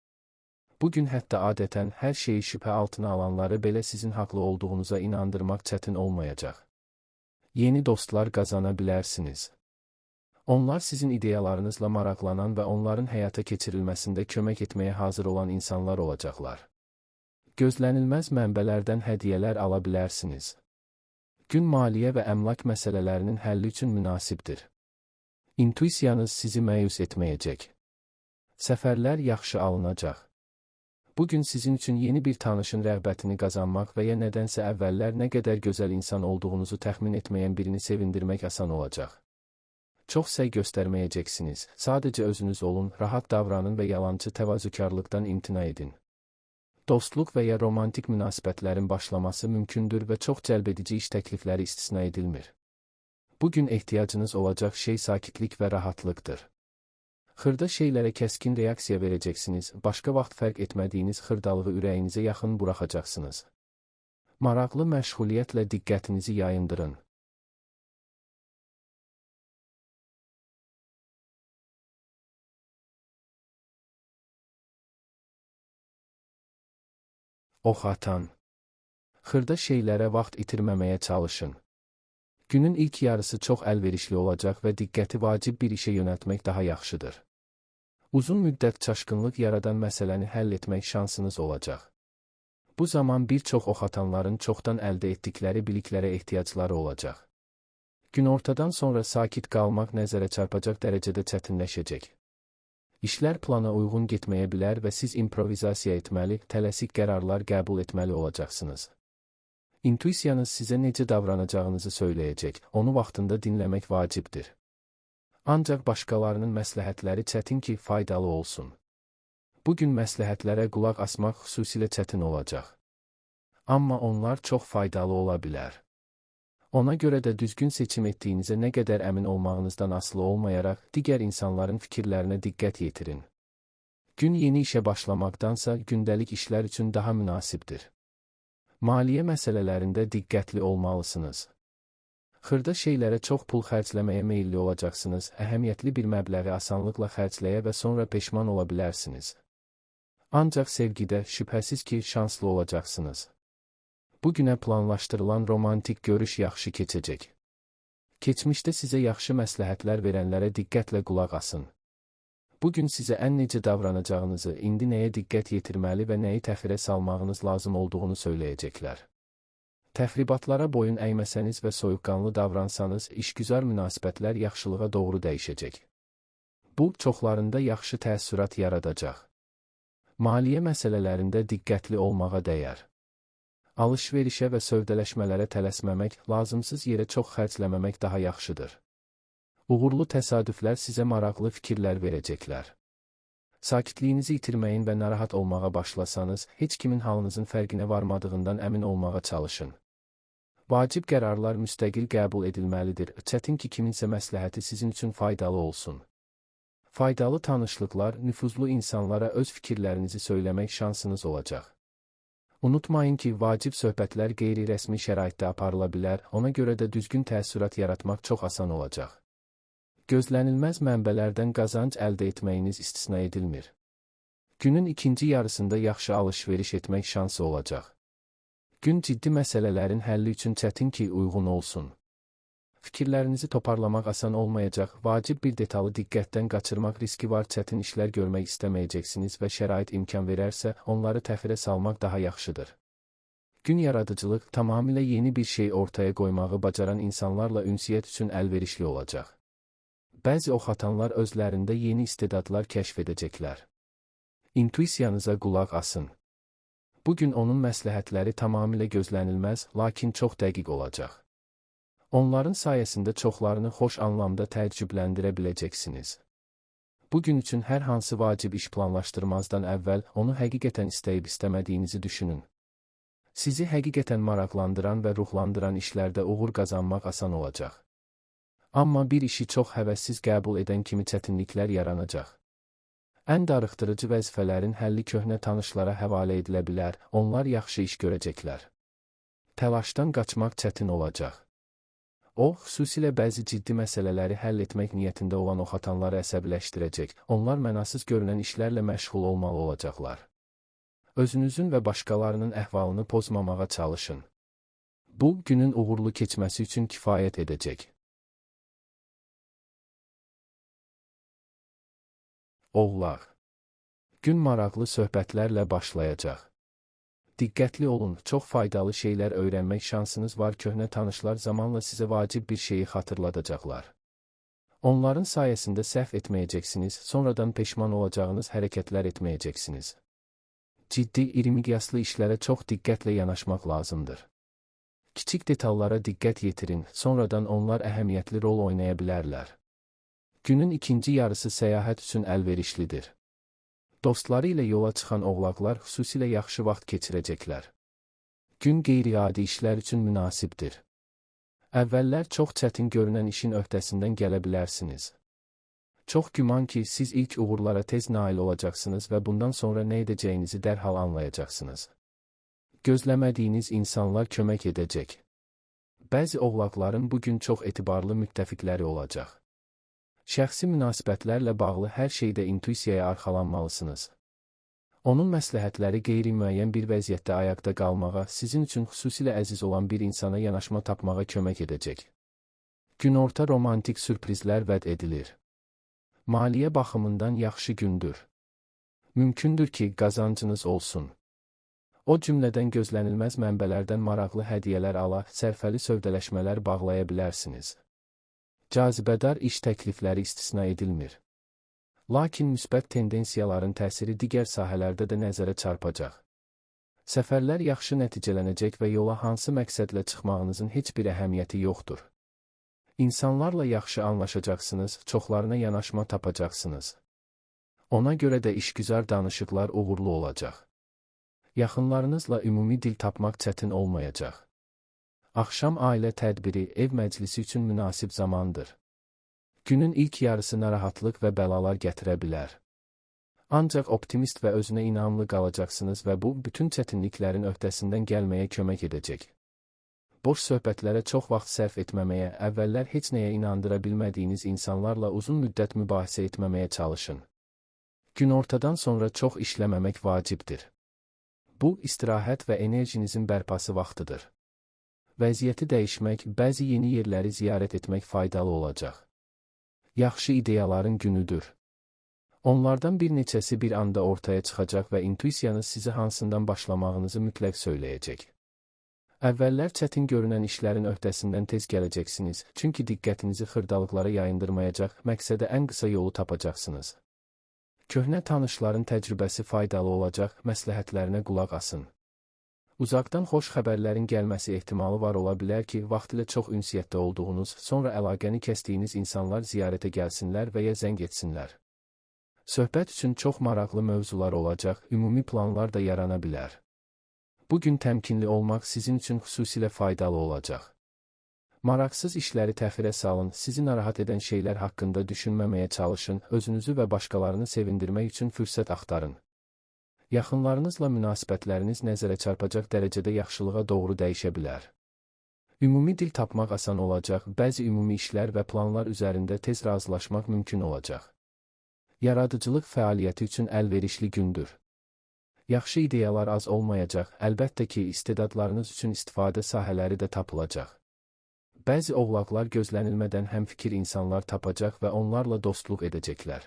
Bugün hətta adətən hər şeyi şübhə altına alanları belə sizin haqlı olduğunuza inandırmaq çətin olmayacaq. Yeni dostlar qazana bilərsiniz. Onlar sizin ideyalarınızla maraqlanan və onların həyata keçirilməsində kömək etməyə hazır olan insanlar olacaqlar. Gözlənilməz mənbələrdən hədiyyələr ala bilərsiniz. Gün maliyyə və əmlak məsələlərinin həlli üçün münasibdir. İntuisiyanız sizi məyus etməyəcək. Səfərlər yaxşı alınacaq. Bugün sizin üçün yeni bir tanışın rəğbətini qazanmaq və ya nədənsə əvvəllər nə qədər gözəl insan olduğunuzu təxmin etməyən birini sevindirmək asan olacaq. Çox səy göstərməyəcəksiniz, sadəcə özünüz olun, rahat davranın və yalançı təvazökarlıqdan imtina edin. Dostluq və ya romantik münasibətlərin başlaması mümkündür və çox cəlbedici iş təklifləri istisna edilmir. Bugün ehtiyacınız olacaq şey sakitlik və rahatlıqdır. Xırda şeylərə kəskin reaksiya verəcəksiniz, başqa vaxt fərq etmədiyiniz xırdalığı ürəyinizə yaxın buraxacaqsınız. Maraqlı məşğuliyyətlə diqqətinizi yayındırın. Ox atan. Xırda şeylərə vaxt itirməməyə çalışın. Günün ilk yarısı çox əlverişli olacaq və diqqəti vacib bir işə yönəltmək daha yaxşıdır. Uzun müddət çaşqınlıq yaradan məsələni həll etmək şansınız olacaq. Bu zaman bir çox ox atanların çoxdan əldə etdikləri biliklərə ehtiyacları olacaq. Günortadan sonra sakit qalmaq nəzərə çarpacaq dərəcədə çətinləşəcək. İşlər plana uyğun getməyə bilər və siz improvizasiya etməli, tələsik qərarlar qəbul etməli olacaqsınız. İntuisiyanız sizə necə davranacağınızı söyləyəcək, onu vaxtında dinləmək vacibdir. Ancaq başqalarının məsləhətləri çətin ki, faydalı olsun. Bugün məsləhətlərə qulaq asmaq xüsusilə çətin olacaq. Amma onlar çox faydalı ola bilər. Ona görə də düzgün seçim etdiyinizə nə qədər əmin olmağınızdan asılı olmayaraq, digər insanların fikirlərinə diqqət yetirin. Gün yeni işə başlamaqdansa, gündəlik işlər üçün daha münasibdir. Maliyyə məsələlərində diqqətli olmalısınız. Xırda şeylərə çox pul xərcləməyə meyilli olacaqsınız, əhəmiyyətli bir məbləği asanlıqla xərcləyə və sonra peşman ola bilərsiniz. Ancaq sevgidə şübhəsiz ki, şanslı olacaqsınız. Bugünə planlaşdırılan romantik görüş yaxşı keçəcək. Keçmişdə sizə yaxşı məsləhətlər verənlərə diqqətlə qulaq asın. Bugün sizə ən necə davranacağınızı, indi nəyə diqqət yetirməli və nəyi təxirə salmağınız lazım olduğunu söyləyəcəklər. Təxribatlara boyun əyməsəniz və soyuqqanlı davransanız, işgüzar münasibətlər yaxşılığa doğru dəyişəcək. Bu, çoxlarında yaxşı təəssürat yaradacaq. Maliyyə məsələlərində diqqətli olmağa dəyər. Alış-verişə və sövdələşmələrə tələsməmək, lazımsız yerə çox xərcləməmək daha yaxşıdır. Uğurlu təsadüflər sizə maraqlı fikirlər verəcəklər. Sakitliyinizi itirməyin və narahat olmağa başlasanız, heç kimin halınızın fərqinə varmadığından əmin olmağa çalışın. Vacib qərarlar müstəqil qəbul edilməlidir, çətin ki, kiminsə məsləhəti sizin üçün faydalı olsun. Faydalı tanışlıqlar, nüfuzlu insanlara öz fikirlərinizi söyləmək şansınız olacaq. Unutmayın ki, vacib söhbətlər qeyri-rəsmi şəraitdə aparıla bilər, ona görə də düzgün təəssürat yaratmaq çox asan olacaq. Gözlənilməz mənbələrdən qazanc əldə etməyiniz istisna edilmir. Günün ikinci yarısında yaxşı alış-veriş etmək şansı olacaq. Gün ciddi məsələlərin həlli üçün çətin ki, uyğun olsun. Fikirlərinizi toparlamaq asan olmayacaq, vacib bir detalı diqqətdən qaçırmaq riski var, çətin işlər görmək istəməyəcəksiniz və şərait imkan verərsə, onları təxirə salmaq daha yaxşıdır. Gün yaradıcılıq, tamamilə yeni bir şey ortaya qoymağı bacaran insanlarla ünsiyyət üçün əlverişli olacaq. Bəzi ox atanlar özlərində yeni istedadlar kəşf edəcəklər. İntuisiyanıza qulaq asın. Bugün onun məsləhətləri tamamilə gözlənilməz, lakin çox dəqiq olacaq. Onların sayəsində çoxlarını xoş anlamda təəccübləndirə biləcəksiniz. Bugün üçün hər hansı vacib iş planlaşdırmazdan əvvəl onu həqiqətən istəyib istəmədiyinizi düşünün. Sizi həqiqətən maraqlandıran və ruhlandıran işlərdə uğur qazanmaq asan olacaq. Amma bir işi çox həvəssiz qəbul edən kimi çətinliklər yaranacaq. Ən darıxdırıcı vəzifələrin həlli köhnə tanışlara həvalə edilə bilər, onlar yaxşı iş görəcəklər. Təlaşdan qaçmaq çətin olacaq. O, xüsusilə bəzi ciddi məsələləri həll etmək niyyətində olan oxatanları əsəbiləşdirəcək, onlar mənasız görünən işlərlə məşğul olmalı olacaqlar. Özünüzün və başqalarının əhvalını pozmamağa çalışın. Bu, günün uğurlu keçməsi üçün kifayət edəcək. Oğlaq. Gün maraqlı söhbətlərlə başlayacaq. Diqqətli olun, çox faydalı şeylər öyrənmək şansınız var. Köhnə tanışlar zamanla sizə vacib bir şeyi xatırladacaqlar. Onların sayəsində səhv etməyəcəksiniz, sonradan peşman olacağınız hərəkətlər etməyəcəksiniz. Ciddi, iri miqyaslı işlərə çox diqqətlə yanaşmaq lazımdır. Kiçik detallara diqqət yetirin, sonradan onlar əhəmiyyətli rol oynaya bilərlər. Günün ikinci yarısı səyahət üçün əlverişlidir. Dostları ilə yola çıxan oğlaqlar xüsusilə yaxşı vaxt keçirəcəklər. Gün qeyri-adi işlər üçün münasibdir. Əvvəllər çox çətin görünən işin öhdəsindən gələ bilərsiniz. Çox güman ki, siz ilk uğurlara tez nail olacaqsınız və bundan sonra nə edəcəyinizi dərhal anlayacaqsınız. Gözləmədiyiniz insanlar kömək edəcək. Bəzi oğlaqların bugün çox etibarlı müttəfiqləri olacaq. Şəxsi münasibətlərlə bağlı hər şeydə intuisiyaya arxalanmalısınız. Onun məsləhətləri qeyri-müəyyən bir vəziyyətdə ayaqda qalmağa, sizin üçün xüsusilə əziz olan bir insana yanaşma tapmağa kömək edəcək. Günorta romantik sürprizlər vəd edilir. Maliyyə baxımından yaxşı gündür. Mümkündür ki, qazancınız olsun. O cümlədən gözlənilməz mənbələrdən maraqlı hədiyyələr ala, sərfəli sövdələşmələr bağlaya bilərsiniz. Cazibədar iş təklifləri istisna edilmir. Lakin müsbət tendensiyaların təsiri digər sahələrdə də nəzərə çarpacaq. Səfərlər yaxşı nəticələnəcək və yola hansı məqsədlə çıxmağınızın heç bir əhəmiyyəti yoxdur. İnsanlarla yaxşı anlaşacaqsınız, çoxlarına yanaşma tapacaqsınız. Ona görə də işgüzar danışıqlar uğurlu olacaq. Yaxınlarınızla ümumi dil tapmaq çətin olmayacaq. Axşam ailə tədbiri, ev məclisi üçün münasib zamandır. Günün ilk yarısı narahatlıq və bəlalar gətirə bilər. Ancaq optimist və özünə inamlı qalacaqsınız və bu, bütün çətinliklərin öhdəsindən gəlməyə kömək edəcək. Boş söhbətlərə çox vaxt sərf etməməyə, əvvəllər heç nəyə inandıra bilmədiyiniz insanlarla uzun müddət mübahisə etməməyə çalışın. Günortadan sonra çox işləməmək vacibdir. Bu, istirahət və enerjinizin bərpası vaxtıdır. Vəziyyəti dəyişmək, bəzi yeni yerləri ziyarət etmək faydalı olacaq. Yaxşı ideyaların günüdür. Onlardan bir neçəsi bir anda ortaya çıxacaq və intuisiyanız sizi hansından başlamağınızı mütləq söyləyəcək. Əvvəllər çətin görünən işlərin öhdəsindən tez gələcəksiniz, çünki diqqətinizi xırdalıqlara yayındırmayacaq, məqsədə ən qısa yolu tapacaqsınız. Köhnə tanışların təcrübəsi faydalı olacaq, məsləhətlərinə qulaq asın. Uzaqdan xoş xəbərlərin gəlməsi ehtimalı var, ola bilər ki, vaxtilə çox ünsiyyətdə olduğunuz, sonra əlaqəni kəsdiyiniz insanlar ziyarətə gəlsinlər və ya zəng etsinlər. Söhbət üçün çox maraqlı mövzular olacaq, ümumi planlar da yarana bilər. Bugün təmkinli olmaq sizin üçün xüsusilə faydalı olacaq. Maraqsız işləri təxirə salın, sizi narahat edən şeylər haqqında düşünməməyə çalışın, özünüzü və başqalarını sevindirmək üçün fürsət axtarın. Yaxınlarınızla münasibətləriniz nəzərə çarpacaq dərəcədə yaxşılığa doğru dəyişə bilər. Ümumi dil tapmaq asan olacaq, bəzi ümumi işlər və planlar üzərində tez razılaşmaq mümkün olacaq. Yaradıcılıq fəaliyyəti üçün əlverişli gündür. Yaxşı ideyalar az olmayacaq, əlbəttə ki, istedadlarınız üçün istifadə sahələri də tapılacaq. Bəzi oğlaqlar gözlənilmədən həmfikir insanlar tapacaq və onlarla dostluq edəcəklər.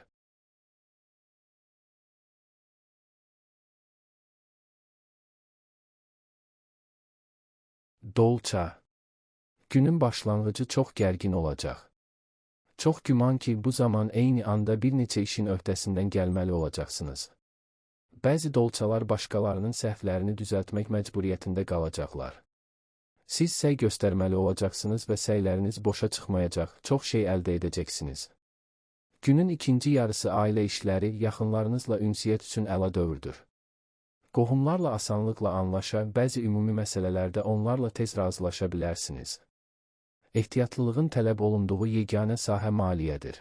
Dolça. Günün başlanğıcı çox gərgin olacaq. Çox güman ki, bu zaman eyni anda bir neçə işin öhdəsindən gəlməli olacaqsınız. Bəzi dolçalar başqalarının səhvlərini düzəltmək məcburiyyətində qalacaqlar. Siz səy göstərməli olacaqsınız və səyləriniz boşa çıxmayacaq, çox şey əldə edəcəksiniz. Günün ikinci yarısı ailə işləri, yaxınlarınızla ünsiyyət üçün əla dövrdür. Qohumlarla asanlıqla anlaşa, bəzi ümumi məsələlərdə onlarla tez razılaşa bilərsiniz. Ehtiyatlılığın tələb olunduğu yeganə sahə maliyyədir.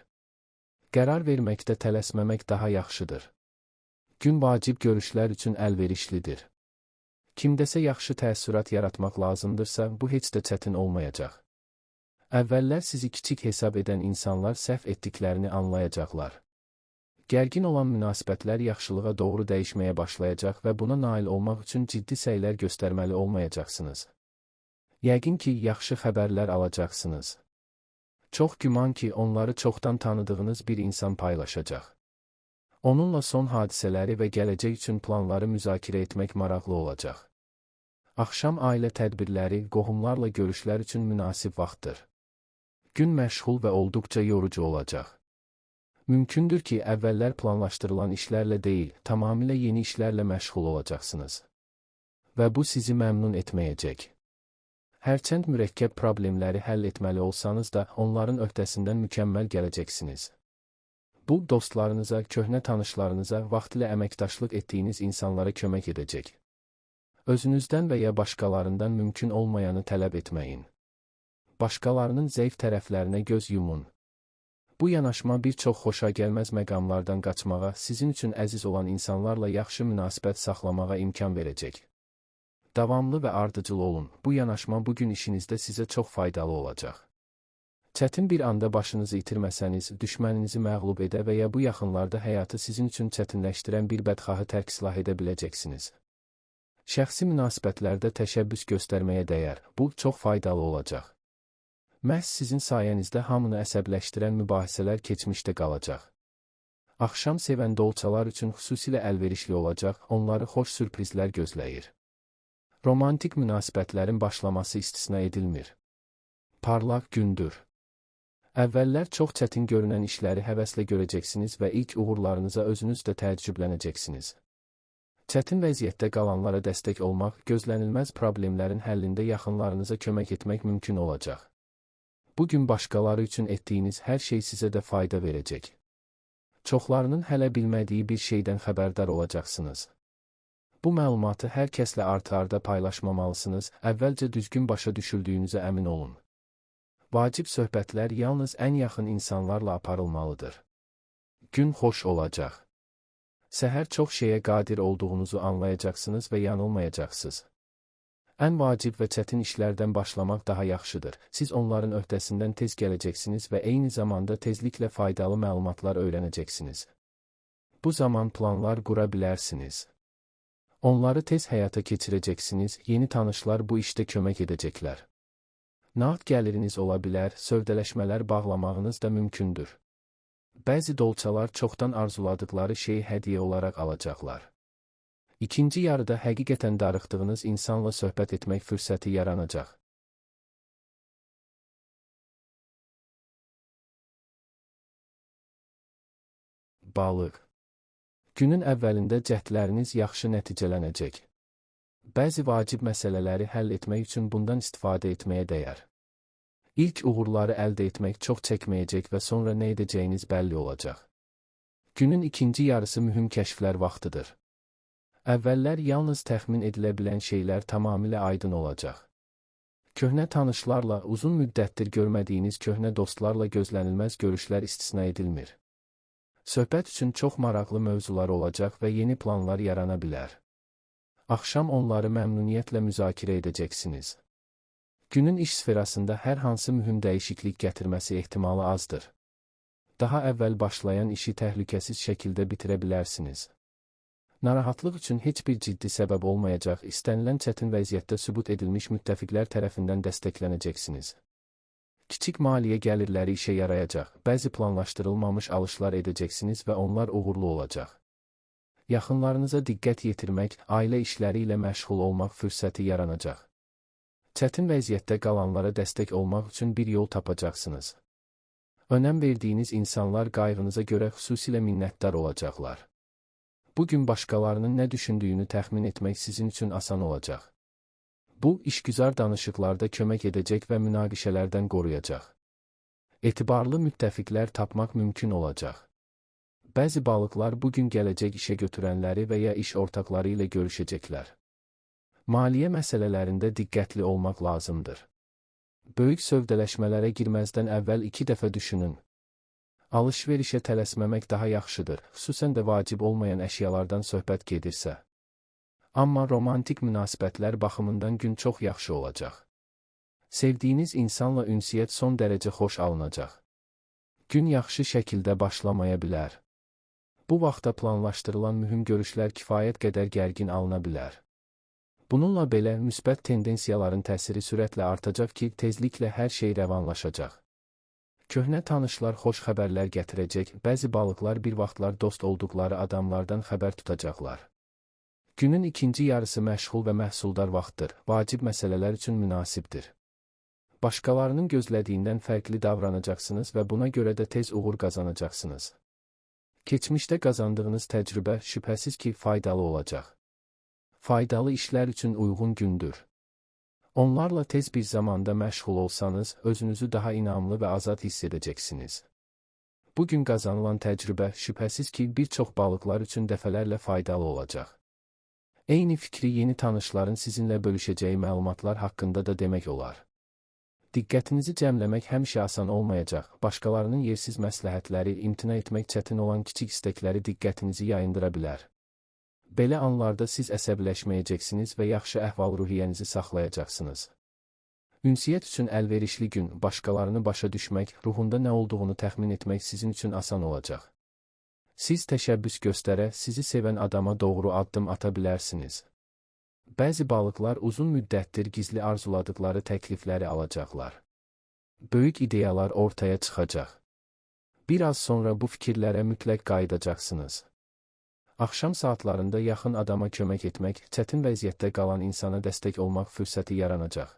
Qərar verməkdə tələsməmək daha yaxşıdır. Gün vacib görüşlər üçün əlverişlidir. Kimdəsə yaxşı təəssürat yaratmaq lazımdırsa, bu heç də çətin olmayacaq. Əvvəllər sizi kiçik hesab edən insanlar səhv etdiklərini anlayacaqlar. Gərgin olan münasibətlər yaxşılığa doğru dəyişməyə başlayacaq və buna nail olmaq üçün ciddi səylər göstərməli olmayacaqsınız. Yəqin ki, yaxşı xəbərlər alacaqsınız. Çox güman ki, onları çoxdan tanıdığınız bir insan paylaşacaq. Onunla son hadisələri və gələcək üçün planları müzakirə etmək maraqlı olacaq. Axşam ailə tədbirləri, qohumlarla görüşlər üçün münasib vaxtdır. Gün məşğul və olduqca yorucu olacaq. Mümkündür ki, əvvəllər planlaşdırılan işlərlə deyil, tamamilə yeni işlərlə məşğul olacaqsınız. Və bu sizi məmnun etməyəcək. Hərçənd mürəkkəb problemləri həll etməli olsanız da, onların öhdəsindən mükəmməl gələcəksiniz. Bu, dostlarınıza, köhnə tanışlarınıza, vaxtilə əməkdaşlıq etdiyiniz insanlara kömək edəcək. Özünüzdən və ya başqalarından mümkün olmayanı tələb etməyin. Başqalarının zəif tərəflərinə göz yumun. Bu yanaşma bir çox xoşagəlməz məqamlardan qaçmağa, sizin üçün əziz olan insanlarla yaxşı münasibət saxlamağa imkan verəcək. Davamlı və ardıcıl olun, bu yanaşma bugün işinizdə sizə çox faydalı olacaq. Çətin bir anda başınızı itirməsəniz, düşməninizi məğlub edə və ya bu yaxınlarda həyatı sizin üçün çətinləşdirən bir bədxahı tərk silah edə biləcəksiniz. Şəxsi münasibətlərdə təşəbbüs göstərməyə dəyər, bu çox faydalı olacaq. Məhz sizin sayənizdə hamını əsəbləşdirən mübahisələr keçmişdə qalacaq. Axşam sevən dolçalar üçün xüsusilə əlverişli olacaq, onları xoş sürprizlər gözləyir. Romantik münasibətlərin başlaması istisna edilmir. Parlaq gündür. Əvvəllər çox çətin görünən işləri həvəslə görəcəksiniz və ilk uğurlarınıza özünüz də təəccüblənəcəksiniz. Çətin vəziyyətdə qalanlara dəstək olmaq, gözlənilməz problemlərin həllində yaxınlarınıza kömək etmək mümkün olacaq. Bugün başqaları üçün etdiyiniz hər şey sizə də fayda verəcək. Çoxlarının hələ bilmədiyi bir şeydən xəbərdar olacaqsınız. Bu məlumatı hər kəslə art-arda paylaşmamalısınız, əvvəlcə düzgün başa düşüldüyünüzə əmin olun. Vacib söhbətlər yalnız ən yaxın insanlarla aparılmalıdır. Gün xoş olacaq. Səhər çox şeyə qadir olduğunuzu anlayacaqsınız və yanılmayacaqsınız. Ən vacib və çətin işlərdən başlamaq daha yaxşıdır. Siz onların öhdəsindən tez gələcəksiniz və eyni zamanda tezliklə faydalı məlumatlar öyrənəcəksiniz. Bu zaman planlar qura bilərsiniz. Onları tez həyata keçirəcəksiniz, yeni tanışlar bu işdə kömək edəcəklər. Nağd gəliriniz ola bilər, sövdələşmələr bağlamağınız da mümkündür. Bəzi dolçalar çoxdan arzuladıkları şeyi hədiyyə olaraq alacaqlar. İkinci yarıda həqiqətən darıxdığınız insanla söhbət etmək fürsəti yaranacaq. Balıq. Günün əvvəlində cəhdləriniz yaxşı nəticələnəcək. Bəzi vacib məsələləri həll etmək üçün bundan istifadə etməyə dəyər. İlk uğurları əldə etmək çox çəkməyəcək və sonra nə edəcəyiniz bəlli olacaq. Günün ikinci yarısı mühüm kəşflər vaxtıdır. Əvvəllər yalnız təxmin edilə bilən şeylər tamamilə aydın olacaq. Köhnə tanışlarla, uzun müddətdir görmədiyiniz köhnə dostlarla gözlənilməz görüşlər istisna edilmir. Söhbət üçün çox maraqlı mövzular olacaq və yeni planlar yarana bilər. Axşam onları məmnuniyyətlə müzakirə edəcəksiniz. Günün iş sferasında hər hansı mühüm dəyişiklik gətirməsi ehtimalı azdır. Daha əvvəl başlayan işi təhlükəsiz şəkildə bitirə bilərsiniz. Narahatlıq üçün heç bir ciddi səbəb olmayacaq, istənilən çətin vəziyyətdə sübut edilmiş müttəfiqlər tərəfindən dəstəklənəcəksiniz. Kiçik maliyyə gəlirləri işə yarayacaq, bəzi planlaşdırılmamış alışlar edəcəksiniz və onlar uğurlu olacaq. Yaxınlarınıza diqqət yetirmək, ailə işləri ilə məşğul olmaq fürsəti yaranacaq. Çətin vəziyyətdə qalanlara dəstək olmaq üçün bir yol tapacaqsınız. Önəm verdiyiniz insanlar qayğınıza görə xüsusilə minnətdar olacaqlar. Bugün başqalarının nə düşündüyünü təxmin etmək sizin üçün asan olacaq. Bu, işgüzar danışıqlarda kömək edəcək və münaqişələrdən qoruyacaq. Etibarlı müttəfiqlər tapmaq mümkün olacaq. Bəzi balıqlar bugün gələcək işə götürənləri və ya iş ortaqları ilə görüşəcəklər. Maliyyə məsələlərində diqqətli olmaq lazımdır. Böyük sövdələşmələrə girməzdən əvvəl 2 dəfə düşünün. Alış-verişə tələsməmək daha yaxşıdır, xüsusən də vacib olmayan əşyalardan söhbət gedirsə. Amma romantik münasibətlər baxımından gün çox yaxşı olacaq. Sevdiyiniz insanla ünsiyyət son dərəcə xoş alınacaq. Gün yaxşı şəkildə başlamaya bilər. Bu vaxtda planlaşdırılan mühüm görüşlər kifayət qədər gərgin alına bilər. Bununla belə müsbət tendensiyaların təsiri sürətlə artacaq ki, tezliklə hər şey rəvanlaşacaq. Köhnə tanışlar xoş xəbərlər gətirəcək, bəzi balıqlar bir vaxtlar dost olduqları adamlardan xəbər tutacaqlar. Günün ikinci yarısı məşğul və məhsuldar vaxtdır, vacib məsələlər üçün münasibdir. Başqalarının gözlədiyindən fərqli davranacaqsınız və buna görə də tez uğur qazanacaqsınız. Keçmişdə qazandığınız təcrübə şübhəsiz ki, faydalı olacaq. Faydalı işlər üçün uyğun gündür. Onlarla tez bir zamanda məşğul olsanız, özünüzü daha inamlı və azad hiss edəcəksiniz. Bugün qazanılan təcrübə şübhəsiz ki, bir çox balıqlar üçün dəfələrlə faydalı olacaq. Eyni fikri yeni tanışların sizinlə bölüşəcəyi məlumatlar haqqında da demək olar. Diqqətinizi cəmləmək həmişə asan olmayacaq, başqalarının yersiz məsləhətləri, imtina etmək çətin olan kiçik istəkləri diqqətinizi yayındıra bilər. Belə anlarda siz əsəbləşməyəcəksiniz və yaxşı əhval-ruhiyyənizi saxlayacaqsınız. Ünsiyyət üçün əlverişli gün, başqalarını başa düşmək, ruhunda nə olduğunu təxmin etmək sizin üçün asan olacaq. Siz təşəbbüs göstərə, sizi sevən adama doğru addım ata bilərsiniz. Bəzi balıqlar uzun müddətdir gizli arzuladıkları təklifləri alacaqlar. Böyük ideyalar ortaya çıxacaq. Bir az sonra bu fikirlərə mütləq qayıdacaqsınız. Axşam saatlarında yaxın adama kömək etmək, çətin vəziyyətdə qalan insana dəstək olmaq fürsəti yaranacaq.